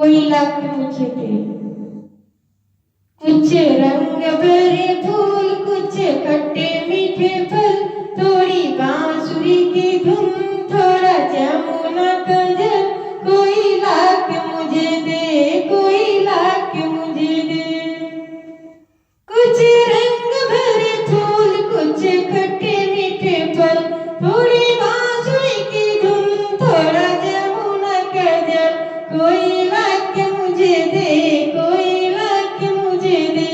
कोई लाख मुझे दे। कुछ रंग भरे फूल, कुछ खट्टे मीठे फल, थोड़ी बांसुरी की धुन, थोड़ा जमुना का जल। कोई लाख मुझे दे, कोई लाख मुझे दे। कुछ रंग भरे फूल, कुछ खट्टे मीठे फल, थोड़ी बांसुरी की धुन, थोड़ा जमुना का जल। कोई लाख मुझे दे, कोई लाख मुझे दे।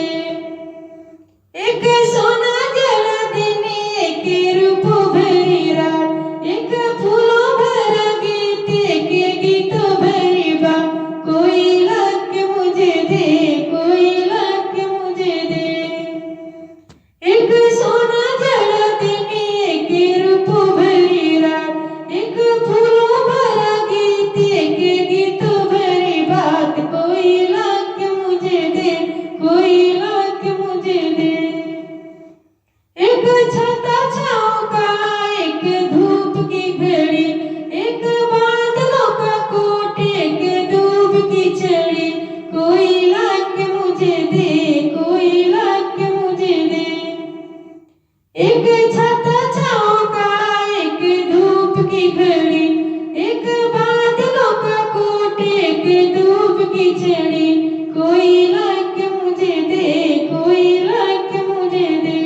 एक सोना जड़ा दिन, एक रूप भरी रात, एक फूलों भरा गीत, एक गीतों भरी बात। कोई लाख मुझे दे, कोई लाख मुझे दे। एक सोना जड़ा दिन, एक रूप भरी रात, एक फूलों भरा गीत, एक गीतों भरी बात। कोई लाख मुझे दे, कोई लाख मुझे दे। एक छाता छाँव का, एक धूप की घड़ी, एक बादलों का कोट, एक धूप की छड़ी। कोई लाख मुझे दे, कोई लाख मुझे दे। एक छाता छाँव का, एक धूप की घड़ी, एक बादलों का कोट, एक धूप की छड़ी। कोई लाख मुझे दे, कोई लाख मुझे दे।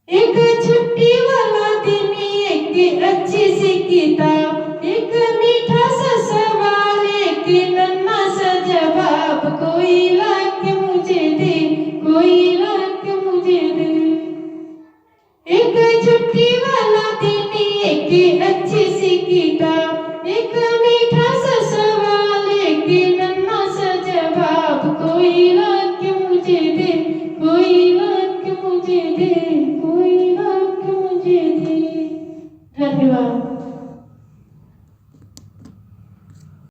एक छुट्टी वाला दिन, एक अच्छी सी किताब, एक मीठा सा सवाल, एक नन्हा सा जवाब। कोई लाख मुझे दे, कोई लाख मुझे दे। एक छुट्टी वाला दिन, एक अच्छी सी किताब, एक मीठा सा सवाल, एक नन्हा सा जवाब। कोई लाख मुझे दे, कोई लाख मुझे दे, कोई लाख मुझे दे। धन्यवाद।